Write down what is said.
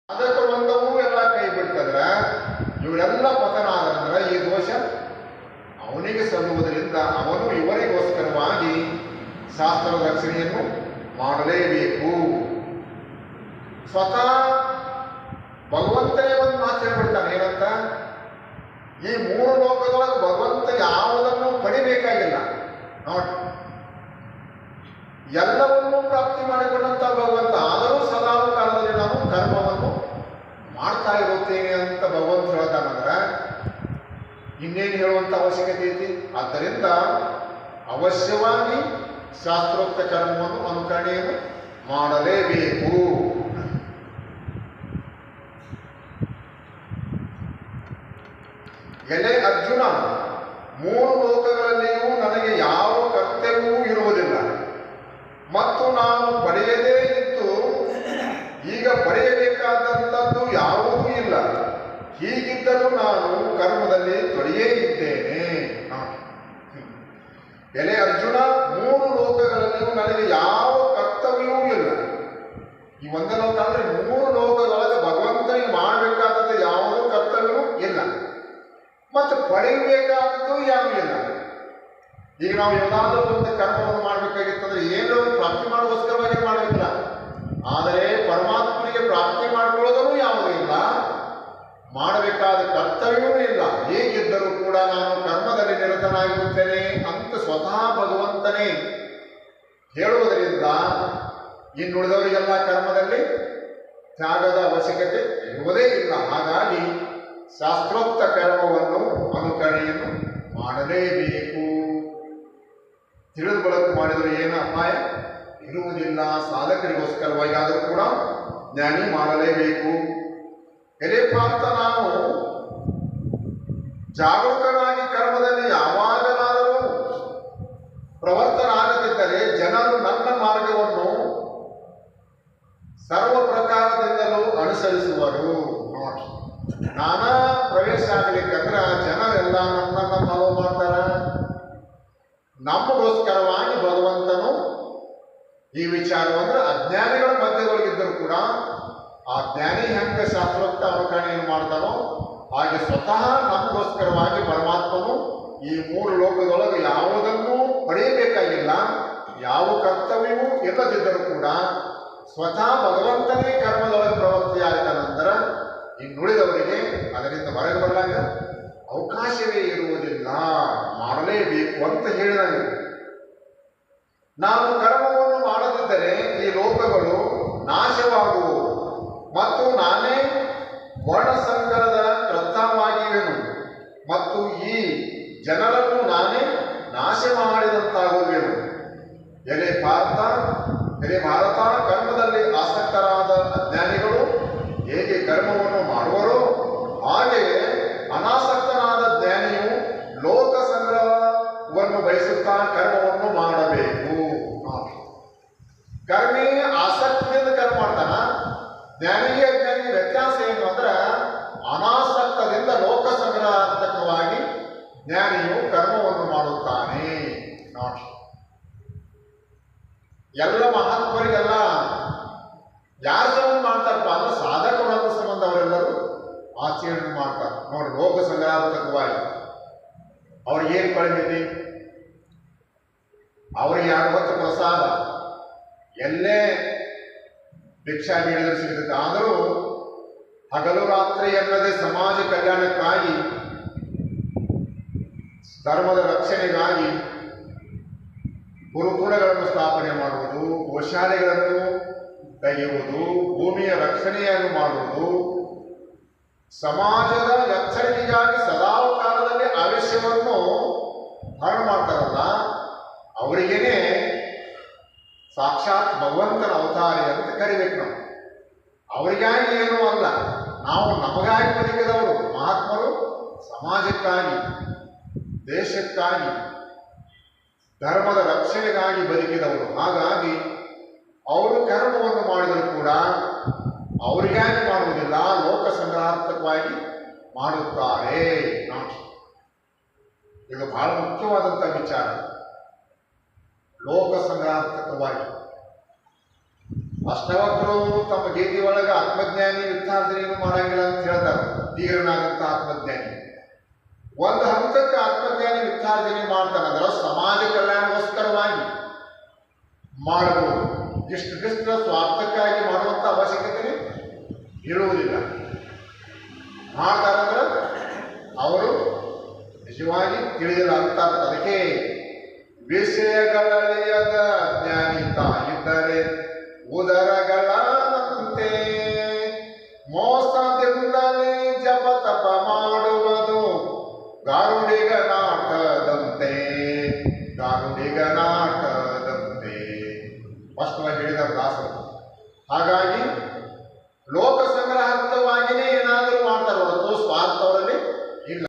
ಅದಕ್ಕೆ ಒಂದವೂ ಎಲ್ಲ ಕೈ ಬಿಡ್ತಂದ್ರ ಇವರೆಲ್ಲ ಪತನ ಆದ್ರಂದ್ರ ಈ ದೋಷ ಅವನಿಗೆ ಸಲ್ಲುವುದರಿಂದ ಅವನು ಇವರಿಗೋಸ್ಕರವಾಗಿ ಶಾಸ್ತ್ರದ ರಕ್ಷಣೆಯನ್ನು ಮಾಡಲೇಬೇಕು. ಸ್ವತಃ ಭಗವಂತನೇ ಒಂದು ಮಾತು ಹೇಳ್ಬಿಡ್ತಾನೆ, ಏನಂತ? ಈ ಮೂರು ಲೋಕದೊಳಗೆ ಭಗವಂತ ಯಾವುದನ್ನು ಪಡಿಬೇಕಾಗಿಲ್ಲ ನೋಡಿ, ಎಲ್ಲವನ್ನೂ ಪ್ರಾಪ್ತಿ ಮಾಡಿಕೊಂಡಂತ ಭಗವಂತ. ಆದರೂ ಸದಾ ಕಾಲದಲ್ಲಿ ನಾನು ಕರ್ಮವನ್ನು ಮಾಡ್ತಾ ಇರುತ್ತೇನೆ ಅಂತ ಭಗವಂತ ಹೇಳ್ತಾನಂದ್ರೆ ಇನ್ನೇನು ಹೇಳುವಂತ ಅವಶ್ಯಕತೆ ಐತಿ? ಆದ್ದರಿಂದ ಅವಶ್ಯವಾಗಿ ಶಾಸ್ತ್ರೋಕ್ತ ಕರ್ಮವನ್ನು ಅನುಕರಣೆಯನ್ನು ಮಾಡಲೇಬೇಕು. ಎಲೆ ಅರ್ಜುನ, ಮೂರು ಲೋಕಗಳಲ್ಲಿಯೂ ನನಗೆ ಯಾವ ಕರ್ತವ್ಯವೂ ಇರುವುದಿಲ್ಲ ಮತ್ತು ನಾನು ಪಡೆಯದೇ ಇದ್ದು ಈಗ ಪಡೆಯಬೇಕಾದಂಥದ್ದು ಯಾವುದೂ ಇಲ್ಲ. ಹೀಗಿದ್ದರೂ ನಾನು ಕರ್ಮದಲ್ಲಿ ತೊಡೆಯೇ ಇದ್ದೇನೆ. ಎಲೆ ಅರ್ಜುನ, ಮೂರು ಲೋಕಗಳಲ್ಲಿಯೂ ನನಗೆ ಯಾವ ಕರ್ತವ್ಯವೂ ಇಲ್ಲ. ಈ ಒಂದೇ ಲೋಕ ಅಂದ್ರೆ ಮೂರು ಲೋಕದೊಳಗೆ ಭಗವಂತನಿಗೆ ಮಾಡಬೇಕಾದದ್ದು ಯಾವುದೂ ಕರ್ತವ್ಯವೂ ಇಲ್ಲ ಮತ್ತು ಪಡೆಯಬೇಕಾದದ್ದು ಯಾವುದೂ ಇಲ್ಲ. ಈಗ ನಾವು ಯಾವುದಾದ್ರೂ ಒಂದು ಕರ್ಮವನ್ನು ಮಾಡಬೇಕಾಗಿತ್ತಂದ್ರೆ ಏನು ಪ್ರಾಪ್ತಿ ಮಾಡೋಸ್ಕರವಾಗಿ ಮಾಡಬೇಕಿಲ್ಲ, ಆದರೆ ಪರಮಾತ್ಮನಿಗೆ ಪ್ರಾಪ್ತಿ ಮಾಡಿಕೊಳ್ಳೋದೂ ಯಾವುದೂ ಇಲ್ಲ, ಮಾಡಬೇಕಾದ ಕರ್ತವ್ಯವೂ ಇಲ್ಲ. ಹೇಗಿದ್ದರೂ ಕೂಡ ನಾನು ಕರ್ಮದಲ್ಲಿ ನಿರತನಾಗಿರುತ್ತೇನೆ ಅಂತ ಸ್ವತಃ ಭಗವಂತನೇ ಹೇಳುವುದರಿಂದ ಇನ್ನುಳಿದವರಿಗೆಲ್ಲ ಕರ್ಮದಲ್ಲಿ ತ್ಯಾಗದ ಅವಶ್ಯಕತೆ ಇರುವುದೇ ಇಲ್ಲ. ಹಾಗಾಗಿ ಶಾಸ್ತ್ರೋಕ್ತ ಕರ್ಮವನ್ನು ಅನುಕರಣೆಯನ್ನು ಮಾಡಲೇಬೇಕು. ತಿಳಿದು ಬಳಕೆ ಮಾಡಿದರೆ ಏನು ಅಪಾಯ ಇರುವುದಿಲ್ಲ. ಸಾಧಕರಿಗೋಸ್ಕರವಾಗಿ ಆದರೂ ಕೂಡ ಜ್ಞಾನಿ ಮಾಡಲೇಬೇಕು. ಎಲೆ ಪಾರ್ಥ, ನಾನು ಜಾಗರೂಕನಾಗಿ ಕರ್ಮದಲ್ಲಿ ಯಾವಾಗಲಾದರೂ ಪ್ರವರ್ತನಾಗದಿದ್ದರೆ ಜನರು ನನ್ನ ಮಾರ್ಗವನ್ನು ಸರ್ವ ಪ್ರಕಾರದಿಂದಲೂ ಅನುಸರಿಸುವರು. ನೋಡಿ, ನಾನಾ ಪ್ರವೇಶ ಆಗಲಿಕ್ಕಂದ್ರೆ ಜನರೆಲ್ಲ ನನ್ನನ್ನು ಫಾಲೋ ಮಾಡ್ತಾರ. ನಮಗೋಸ್ಕರವಾಗಿ ಭಗವಂತನು ಈ ವಿಚಾರವಂದ್ರೆ ಅಜ್ಞಾನಿಗಳ ಮಧ್ಯದೊಳಗಿದ್ದರೂ ಕೂಡ ಆ ಜ್ಞಾನಿ ಹೆಂಗ ಶಾಸ್ತ್ರೋಕ್ತ ಅನುಕರಣೆಯನ್ನು ಮಾಡ್ತಾನೋ ಹಾಗೆ ಸ್ವತಃ ನಮಗೋಸ್ಕರವಾಗಿ ಪರಮಾತ್ಮನು ಈ ಮೂರು ಲೋಕದೊಳಗೆ ಯಾವುದನ್ನೂ ಪಡೆಯಬೇಕಾಗಿಲ್ಲ, ಯಾವ ಕರ್ತವ್ಯವೂ ಇಲ್ಲದಿದ್ದರೂ ಕೂಡ ಸ್ವತಃ ಭಗವಂತನೇ ಕರ್ಮದೊಳಗೆ ಪ್ರವೃತ್ತಿಯಾದ ನಂತರ ಇನ್ನುಳಿದವರಿಗೆ ಅದರಿಂದ ಹೊರಗೆ ಬರಲಾಗ ಅವಕಾಶವೇ ಇರುವುದಿಲ್ಲ, ಮಾಡಲೇಬೇಕು ಅಂತ ಹೇಳಿದಾಗ. ನಾನು ಕರ್ಮವನ್ನು ಮಾಡದಿದ್ದರೆ ಈ ಲೋಕಗಳು ನಾಶವಾಗುವು ಮತ್ತು ನಾನೇ ವರ್ಣಸಂಕರದ ಕರ್ತಾವಾಗಿರುವೆನು ಮತ್ತು ಈ ಜನರನ್ನು ನಾನೇ ನಾಶ ಮಾಡಿದಂತಾಗುವೆನು. ಎಲೆ ಭಾರತ, ಕರ್ಮದಲ್ಲಿ ಆಸಕ್ತರಾದ ಅಜ್ಞಾನಿಗಳು ಹೇಗೆ ಕರ್ಮವನ್ನು ಮಾಡುವರೋ ಹಾಗೆಯೇ ಅನಾಸಕ್ತನಾದ ಜ್ಞಾನಿಯು ಲೋಕ ಸಂಗ್ರಹವನ್ನು ಬಯಸುತ್ತಾ ಕರ್ಮವನ್ನು ಮಾಡಬೇಕು. ಕರ್ಮಿ ಆಸಕ್ತಿಯಿಂದ ಕರ್ಮ ಮಾಡ್ತಾನ, ಜ್ಞಾನಿಗೆ ಅಜ್ಞಾನಿಗೆ ವ್ಯತ್ಯಾಸ ಏನು ಅಂದ್ರೆ ಅನಾಸಕ್ತದಿಂದ ಲೋಕ ಸಂಗ್ರಹಾತ್ಮಕವಾಗಿ ಜ್ಞಾನಿಯು ಕರ್ಮವನ್ನು ಮಾಡುತ್ತಾನೆ. ನೋಡಿ, ಎಲ್ಲ ಮಹಾತ್ಮರಿಗೆಲ್ಲ ಯಾರು ಸಂಬಂಧ ಮಾಡ್ತಾರಪ್ಪ ಅಂದ್ರೆ ಸಾಧಕವಾದ ಸಂಬಂಧ ಅವರೆಲ್ಲರೂ ಆಚರಣೆ ಮಾಡ್ತಾರೆ. ನೋಡಿ, ಲೋಕ ಸಂಗ್ರಹಾತ್ಮಕವಾಗಿ ಅವ್ರಿಗೇನು ಪರಿಮಿತಿ? ಅವರಿಗೆ 2 ಹೊತ್ತು ಪ್ರಸಾದ ಎಲ್ಲೇ ಭಿಕ್ಷಾ ನೀಡಿದರೆ ಸಿಗುತ್ತೆ. ಆದರೂ ಹಗಲು ರಾತ್ರಿ ಎನ್ನದೇ ಸಮಾಜ ಕಲ್ಯಾಣಕ್ಕಾಗಿ, ಧರ್ಮದ ರಕ್ಷಣೆಗಾಗಿ ಗುರುಕುಲಗಳನ್ನು ಸ್ಥಾಪನೆ ಮಾಡುವುದು, ಗೋಶಾಲೆಗಳನ್ನು ತೆಗೆಯುವುದು, ಭೂಮಿಯ ರಕ್ಷಣೆಯನ್ನು ಮಾಡುವುದು, ಸಮಾಜದ ಎಚ್ಚರಿಕೆಗಾಗಿ ಸದಾ ಕಾಲದಲ್ಲಿ ಆವೇಶವನ್ನು ಹರಣ ಮಾಡ್ತಾರಲ್ಲ ಅವರಿಗೇನೆ ಸಾಕ್ಷಾತ್ ಭಗವಂತನ ಅವತಾರಿ ಅಂತ ಕರಿಬೇಕು. ನಾವು ಅವರಿಗಾಗಿ ಏನೂ ಅಲ್ಲ, ನಾವು ನಮಗಾಗಿ ಬದುಕಿದವರು. ಮಹಾತ್ಮರು ಸಮಾಜಕ್ಕಾಗಿ, ದೇಶಕ್ಕಾಗಿ, ಧರ್ಮದ ರಕ್ಷಣೆಗಾಗಿ ಬದುಕಿದವರು. ಹಾಗಾಗಿ ಅವರು ಕರ್ಮವನ್ನು ಮಾಡಿದರೂ ಕೂಡ ಅವರಿಗಾಗಿ ಮಾಡುವುದಿಲ್ಲ, ಲೋಕ ಸಂಗ್ರಹಾತ್ಮಕವಾಗಿ ಮಾಡುತ್ತಾರೆ. ಇದು ಬಹಳ ಮುಖ್ಯವಾದಂಥ ವಿಚಾರ. ಲೋಕ ಸಂಗ್ರಹಾತ್ಮಕವಾಗಿ ಅಷ್ಟವಕ್ರು ತಮ್ಮ ಗೀತೆ ಒಳಗೆ ಆತ್ಮಜ್ಞಾನಿ ವಿತ್ತಾರ್ಜನೆಯನ್ನು ಮಾಡಂಗಿಲ್ಲ ಅಂತ ಹೇಳ್ತಾರೆ. ತೀವ್ರನಾದಂಥ ಆತ್ಮಜ್ಞಾನಿ ಒಂದು ಹಂತಕ್ಕೆ ಆತ್ಮಜ್ಞಾನಿ ವಿತ್ತಾರ್ಜನೆ ಮಾಡ್ತಾನೆ, ಅದರ ಸಮಾಜ ಕಲ್ಯಾಣಗೋಸ್ಕರವಾಗಿ ಮಾಡಬಹುದು. ಇಷ್ಟು ಸ್ವಾರ್ಥಕ್ಕಾಗಿ ಮಾಡುವಂಥ ಅವಶ್ಯಕತೆ ಇರುವುದಿಲ್ಲ. ಮಾಡ್ತಾರಂದ್ರೆ ಅವರು ನಿಜವಾಗಿ ತಿಳಿದಿಲ್ಲ ಅಂತ. ಅದಕ್ಕೆ ವಿಷಯಗಳಳಿಯದ